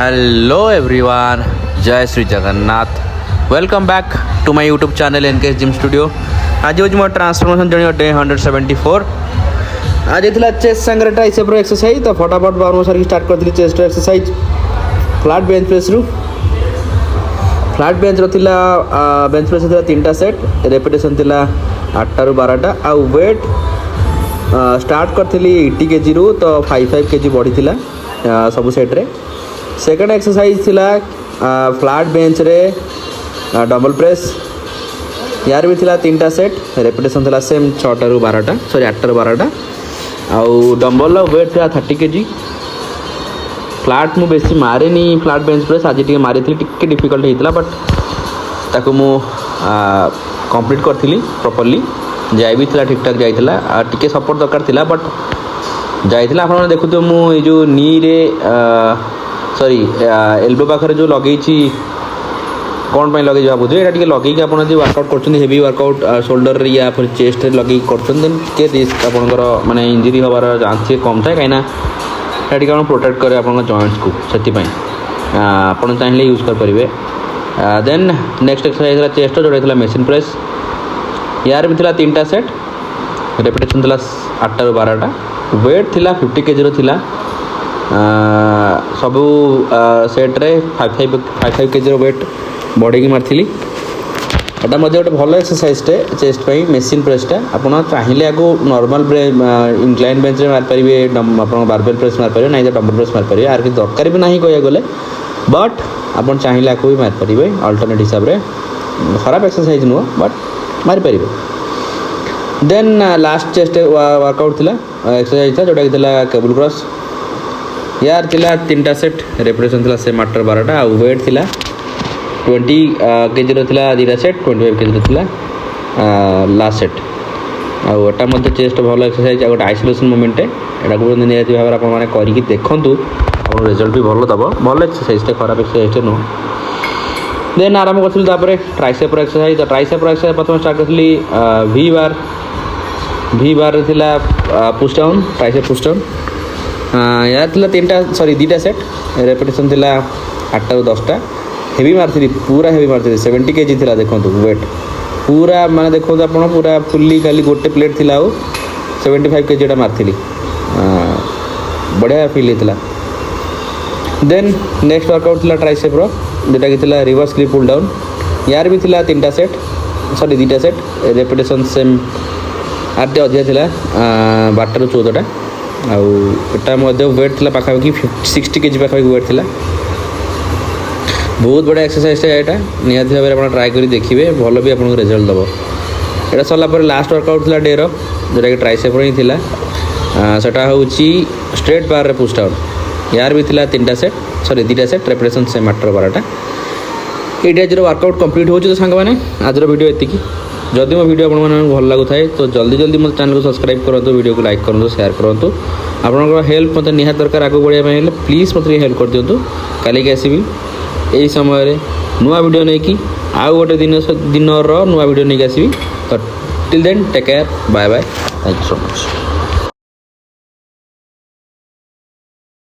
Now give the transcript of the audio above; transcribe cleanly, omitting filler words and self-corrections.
Hello everyone, जय Shri Jagannath. Welcome back to my YouTube channel NKS gym studio. आज हूँ मोर transformation journey day 174। आज होता चेस्ट सांगे ट्राइसेप्र एक्सरसाइज। तो फटाफट बारम सारी स्टार्ट करी chest exercise. Flat bench press रु फ्लाट बेंच बेंच प्रेस था 3टा सेट, रेपिटेशन थी 8 ରୁ 12टा। आउ वेट स्टार्ट करी 80 kg रु तो 5 kg बढ़ी सब सेट्रे। सेकेंड एक्सरसाइज थिला फ्लाट बेंच रे डबल प्रेस। यार भी थिला 3टा सेट, रेपिटेशन थिला सेम 6 ରୁ 12टा, सॉरी 8 ରୁ 12टा। आउ डम्बल वेट थिला 30 kg। फ्लाट मु बेसी मारे नी फ्लाट बेंच प्रेस, आज टिके मारी थी, टिके डिफिकल्ट होता बट ताको मु कंप्लीट करथिली प्रॉपर्ली। जाय भी थिला ठीक ठाक जाइथिला, टिके सपोर्ट दरकार थिला बट जाइथिला। आपण देखुथो मु ए जो नी रे सॉरी एल्बो पाखरे जो लगे कौन पाई लगे भावुँ ये टे लगे आप वर्कआउट कर हेवी वर्कआउट शोल्डर या फिर चेस्ट लगे कर रिस्क आपंकर माने इंजरी हबार चांस कम थाए कहीं टे प्रोटेक्ट करे आप जॉइंट्स को से आप चाहिए यूज करेंगे। देन नेक्स्ट एक्सरसाइज चेस्ट जोड़ा मेसीन प्रेस। यार भी थिला 3टा सेट, रेपिटेशन थिला 8 ରୁ 12टा। वेट थिला 50 kg थिला। सबू सेट्रे 5 kg वेट बढ़े मारी। एटा गोटे भल एक्सरसाइजटे चेस्ट पे मेसीन प्रेसटा। आप चाहिए आपको नॉर्मल इंक्लाइन बेंच मारिपारे, आप बारबेल प्रेस मारिपारे ना डम्बल प्रेस मारिपारे। यार किसी दरकार भी ना कह गले बट आप चाहिए आपको भी मारिपारे अल्टरनेट हिसाब से। खराब एक्सरसाइज नुह बट मारिपारे। देन लास्ट चेस्ट वर्कआउट थिला एक्सरसाइज था जोटा कि केबल क्रॉस। यार थिला 3टा सेट, रेपिटेशन थिला सेम 8 ରୁ 12टा। आ वेट थिला 20 kg थिला 2टा सेट, 25 kg थिला लास्ट सेट। आटा मध्य चेस्ट भल एक्सरसाइज गोटे आइसोलेशन मोमेंट एटा को निहाती भाव आप करके देखूँ आप रिजल्ट भी भल दब। भल एक्सरसाइज, खराब एक्सरसाइज नुह। देन आरंभ करी ट्राइसेप्र एक्सरसाइज। तो ट्राइसेप्र एक्सरसाइज प्रथम स्टार्ट करी वी बार थिला push down, tricep push down. यार थिला 2टा सेट, रेपिटेशन थिला 8 ରୁ 10टा। हेवी मारती, पूरा हेवी मारती, 70 kg थिला। देखो वेट पूरा माने देखो आप पूरा फुल्ली खाली गोटे प्लेट थिला 75 kg मारती। बढ़िया फील होता। देन नेक्स्ट वर्कआउट थिला ट्राइसेप्र जोटा कि थिला रिवर्स ग्रिप पुल डाउन। यार भी थिला 3टा सेट, सॉरी 2टा सेट, रेपिटेशन सेम 8 अधिका थिला 12 ରୁ 14टा। आटा वेट थिला पाखापाखि 60 kg पाखापाखि वेट थिला। बहुत बड़ा एक्सरसाइज है निहाती भाव में ट्राए कर देखिए, भल भी आपको रिजल्ट दब। यहाँ सरला लास्ट वर्कआउट थिला डे जोटा कि ट्राइसेप्र ही थिला। सेटा हूँ स्ट्रेट बार रे पुश डाउन। यार भी थिला 3टा सेट, सॉरी 2टा सेट, रेपिटेशन सेम 8 ରୁ 12टा। ये आज वर्कआउट कंप्लीट हो तो सांग मैंने आज वीडियो एतिकी। जदि मो वीडियो आपको भल लगुए तो जल्दी जल्दी मत चैनल को सब्सक्राइब करूँ, वीडियो को लाइक करूँ, शेयर करूँ। आपंकर हेल्प मत निहाती दरकार आगे बढ़ाई प्लीज़ मत हेल्प कर दिंतु। काली आसबि यही समय नुआ वीडियो नहीं कि आउ गोटे दिन नुआ वीडियो नहीं आसबि। तो till then take care, bye bye, thank you so much.